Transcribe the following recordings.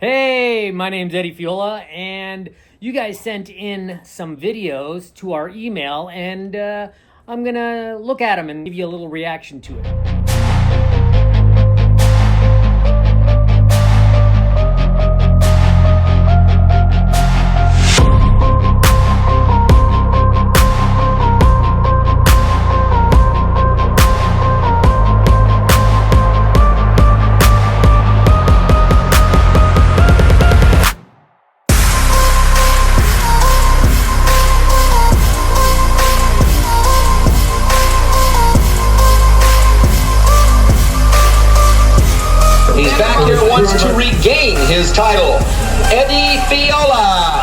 Hey, my name's Eddie Fiola, and you guys sent in some videos to our email, and I'm gonna look at them and give you a little reaction to it. He's back here, wants to regain his title. Eddie Fiola.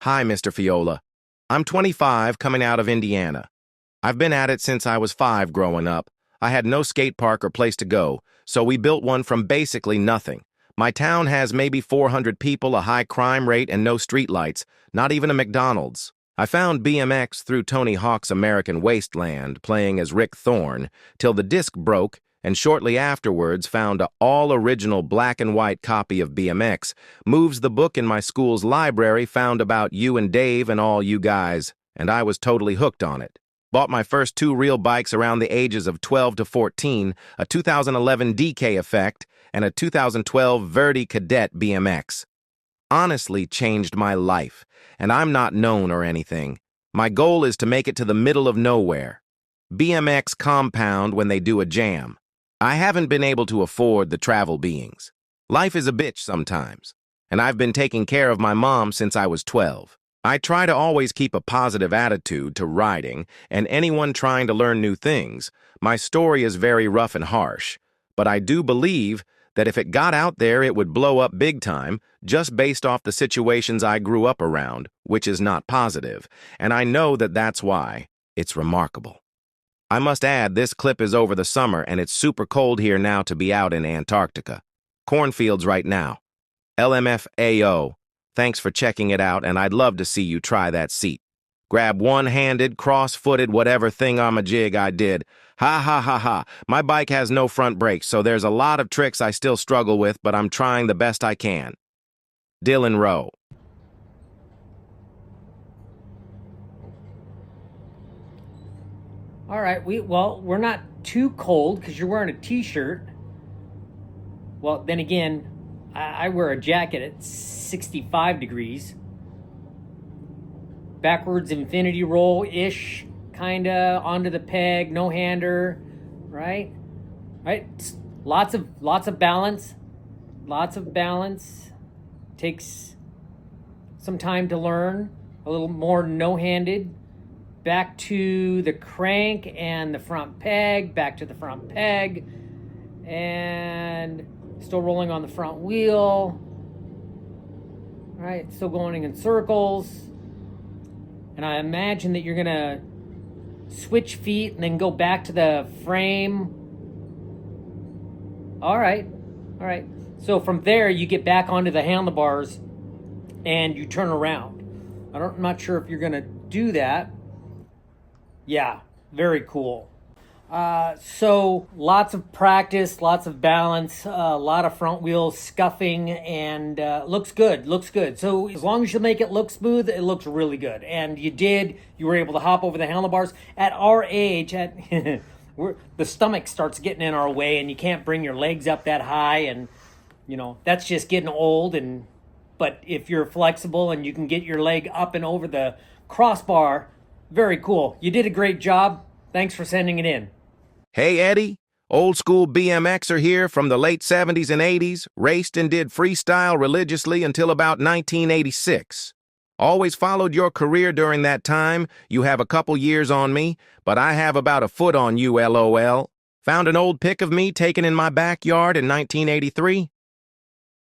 Hi, Mr. Fiola. I'm 25, coming out of Indiana. I've been at it since I was 5 growing up. I had no skate park or place to go, so we built one from basically nothing. My town has maybe 400 people, a high crime rate, and no streetlights, not even a McDonald's. I found BMX through Tony Hawk's American Wasteland, playing as Rick Thorne, till the disc broke, and shortly afterwards found a all-original black-and-white copy of BMX, moves the book in my school's library, found about you and Dave and all you guys, and I was totally hooked on it. Bought my first 2 real bikes around the ages of 12 to 14, a 2011 DK Effect and a 2012 Verdi Cadet BMX. Honestly changed my life, and I'm not known or anything. My goal is to make it to the middle of nowhere. BMX compound when they do a jam. I haven't been able to afford the travel beings. Life is a bitch sometimes, and I've been taking care of my mom since I was 12. I try to always keep a positive attitude to riding and anyone trying to learn new things. My story is very rough and harsh, but I do believe that if it got out there, it would blow up big time, just based off the situations I grew up around, which is not positive, and I know that that's why it's remarkable. I must add, this clip is over the summer, and it's super cold here now to be out in Antarctica. Cornfields right now. LMFAO, thanks for checking it out, and I'd love to see you try that seat. Grab one-handed, cross-footed, whatever thingamajig I did. Ha ha ha ha. My bike has no front brakes, so there's a lot of tricks I still struggle with, but I'm trying the best I can. Dylan Rowe. All right, we're not too cold because you're wearing a t-shirt. Well, then again, I wear a jacket at 65 degrees. Backwards infinity roll-ish, kinda onto the peg, no hander, right? Right? Lots of balance. Lots of balance. Takes some time to learn. A little more no-handed. Back to the crank and the front peg, back to the front peg, and still rolling on the front wheel. All right, still going in circles. And I imagine that you're gonna switch feet and then go back to the frame. All right. So from there, you get back onto the handlebars and you turn around. I'm not sure if you're gonna do that. Yeah, very cool. So lots of practice, lots of balance, a lot of front wheel scuffing, and looks good. So as long as you make it look smooth, it looks really good. And you were able to hop over the handlebars. At our age, the stomach starts getting in our way, and you can't bring your legs up that high, and that's just getting old. But if you're flexible and you can get your leg up and over the crossbar, very cool. You did a great job. Thanks for sending it in. Hey, Eddie. Old school BMXer here from the late 70s and 80s, raced and did freestyle religiously until about 1986. Always followed your career during that time. You have a couple years on me, but I have about a foot on you, LOL. Found an old pic of me taken in my backyard in 1983.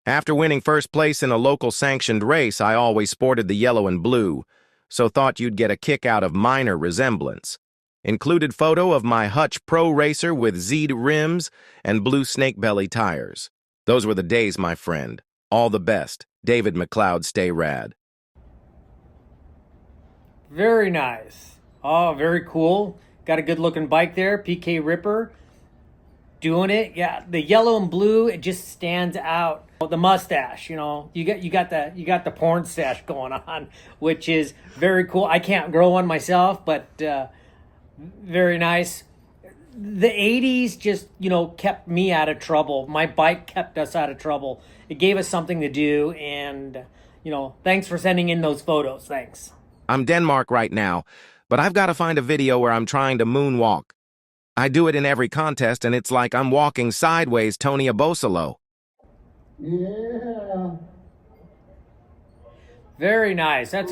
After winning first place in a local sanctioned race, I always sported the yellow and blue, so thought you'd get a kick out of minor resemblance. Included photo of my Hutch Pro Racer with Z'd rims and blue snakebelly tires. Those were the days, my friend. All the best. David McLeod, stay rad. Very nice. Oh, very cool. Got a good looking bike there, PK Ripper. doing it. Yeah, the yellow and blue, it just stands out. The mustache, you got the porn stash going on, which is very cool. I can't grow one myself, but very nice. The 80s just, kept me out of trouble. My bike kept us out of trouble. It gave us something to do, and thanks for sending in those photos. Thanks. I'm Denmark right now, but I've got to find a video where I'm trying to moonwalk. I do it in every contest, and it's like I'm walking sideways Tony Abosolo. Yeah. Very nice. It's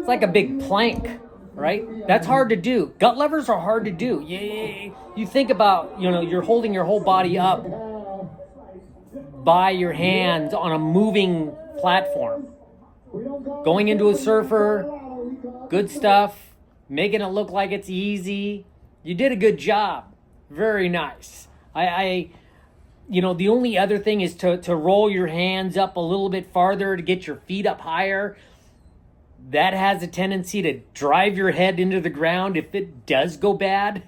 like a big plank, right? That's hard to do. Gut levers are hard to do. You think about, you're holding your whole body up by your hands on a moving platform. Going into a surfer, good stuff. Making it look like it's easy. You did a good job. Very nice. The only other thing is to roll your hands up a little bit farther to get your feet up higher. That has a tendency to drive your head into the ground if it does go bad.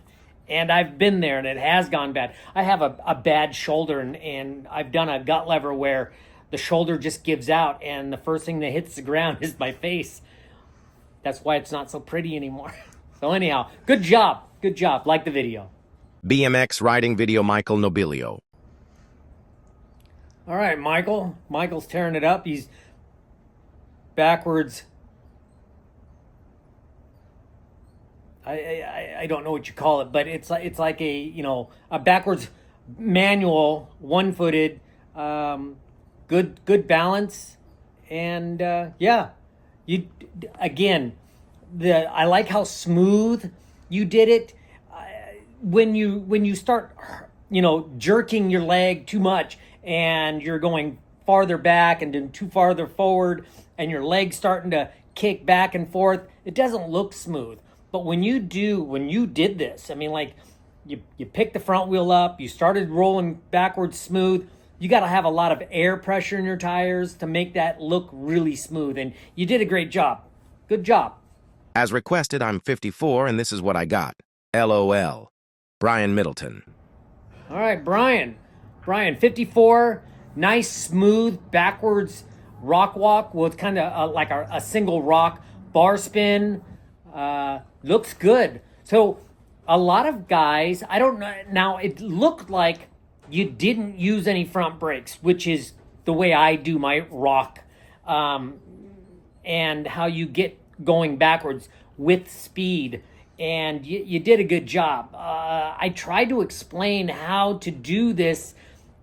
And I've been there and it has gone bad. I have a bad shoulder and I've done a gut lever where the shoulder just gives out and the first thing that hits the ground is my face. That's why it's not so pretty anymore. So anyhow, good job. Good job. Like the video. BMX riding video Michael Nobilio. All right, Michael. Michael's tearing it up. He's backwards. I don't know what you call it, but it's like a backwards manual, one-footed, good balance, and you again. I like how smooth you did it. When you start, jerking your leg too much and you're going farther back and then too farther forward and your leg's starting to kick back and forth, it doesn't look smooth. But when you did this, I mean, like you picked the front wheel up, you started rolling backwards smooth. You got to have a lot of air pressure in your tires to make that look really smooth. And you did a great job. Good job. As requested, I'm 54, and this is what I got. LOL. Brian Middleton. All right, Brian. Brian, 54, nice, smooth, backwards rock walk with kind of like a single rock bar spin. Looks good. So a lot of guys, I don't know, now it looked like you didn't use any front brakes, which is the way I do my rock, and how you get going backwards with speed, and you did a good job. I tried to explain how to do this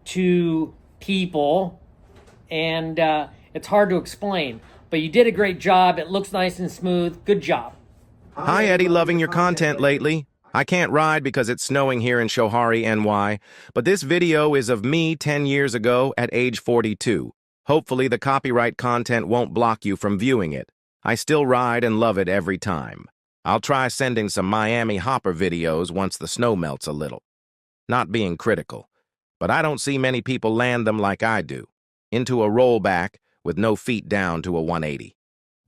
to people, and it's hard to explain, but you did a great job. It looks nice and smooth. Good job. Hi, Eddie. Loving your content lately. I can't ride because it's snowing here in Shohari, NY, but this video is of me 10 years ago at age 42. Hopefully the copyright content won't block you from viewing it. I still ride and love it every time. I'll try sending some Miami Hopper videos once the snow melts a little. Not being critical, but I don't see many people land them like I do. Into a rollback with no feet down to a 180.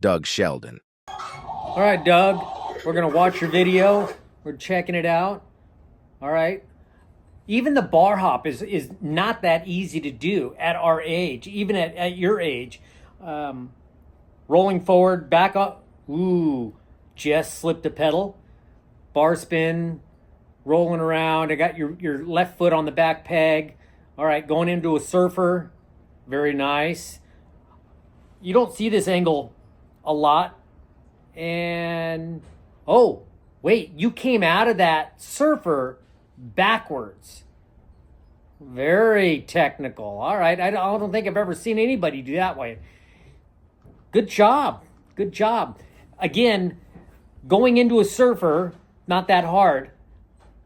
Doug Sheldon. All right, Doug, we're going to watch your video. We're checking it out. All right. Even the bar hop is not that easy to do at our age, even at your age. Rolling forward, back up. Ooh, just slipped a pedal. Bar spin, rolling around. I got your left foot on the back peg. All right, going into a surfer. Very nice. You don't see this angle a lot. And, oh, wait, you came out of that surfer backwards. Very technical. All right, I don't think I've ever seen anybody do that way. Good job. Good job. Again, going into a surfer, not that hard.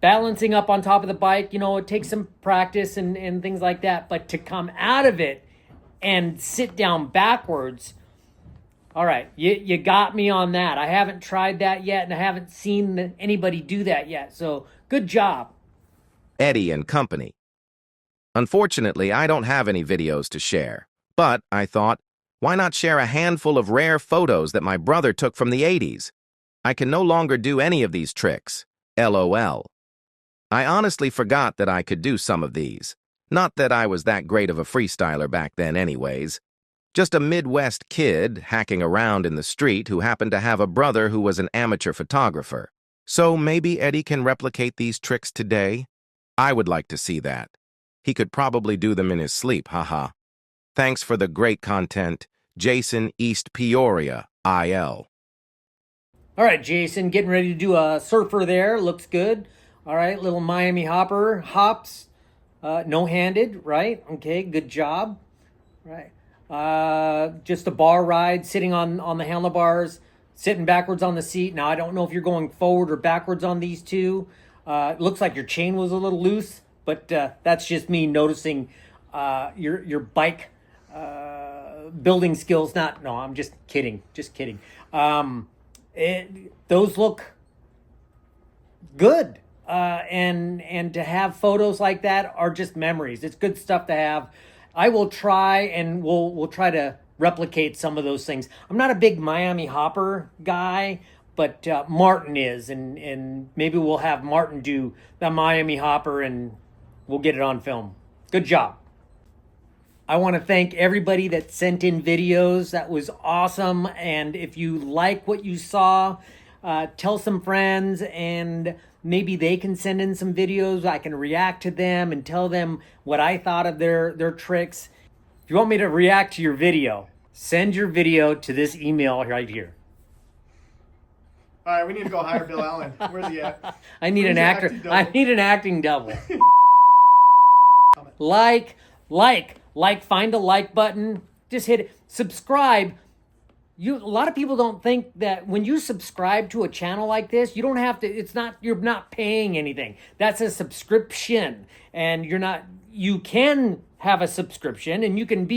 Balancing up on top of the bike, it takes some practice and things like that. But to come out of it and sit down backwards, all right, you got me on that. I haven't tried that yet, and I haven't seen anybody do that yet. So good job. Eddie and Company. Unfortunately, I don't have any videos to share. But I thought, why not share a handful of rare photos that my brother took from the 80s? I can no longer do any of these tricks. LOL. I honestly forgot that I could do some of these. Not that I was that great of a freestyler back then anyways. Just a Midwest kid hacking around in the street who happened to have a brother who was an amateur photographer. So maybe Eddie can replicate these tricks today? I would like to see that. He could probably do them in his sleep, haha. Thanks for the great content, Jason East Peoria, IL. All right, Jason, getting ready to do a surfer there. Looks good. All right, little Miami hopper, hops, no-handed, right? Okay, good job. Right. Just a bar ride, sitting on the handlebars, sitting backwards on the seat. Now, I don't know if you're going forward or backwards on these two. It looks like your chain was a little loose, but that's just me noticing your bike building skills. No, I'm just kidding. Just kidding. Those look good. And to have photos like that are just memories. It's good stuff to have. I will try, and we'll try to replicate some of those things. I'm not a big Miami hopper guy, but Martin is, and maybe we'll have Martin do the Miami hopper, and we'll get it on film. Good job. I want to thank everybody that sent in videos. That was awesome. And if you like what you saw, tell some friends, and maybe they can send in some videos. I can react to them and tell them what I thought of their tricks. If you want me to react to your video, send your video to this email right here. All right, we need to go hire Bill Allen. Where's he at? I need an actor. I need an acting double. Find the like button. Just hit it. Subscribe. A lot of people don't think that when you subscribe to a channel like this, you don't have to, you're not paying anything. That's a subscription. And you can have a subscription, and you can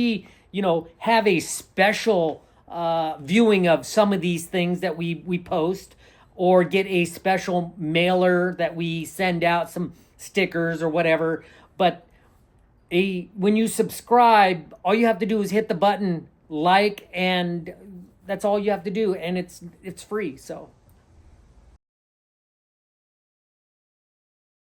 have a special viewing of some of these things that we post, or get a special mailer that we send out, some stickers or whatever. But when you subscribe, all you have to do is hit the button, like, and that's all you have to do, and it's free. So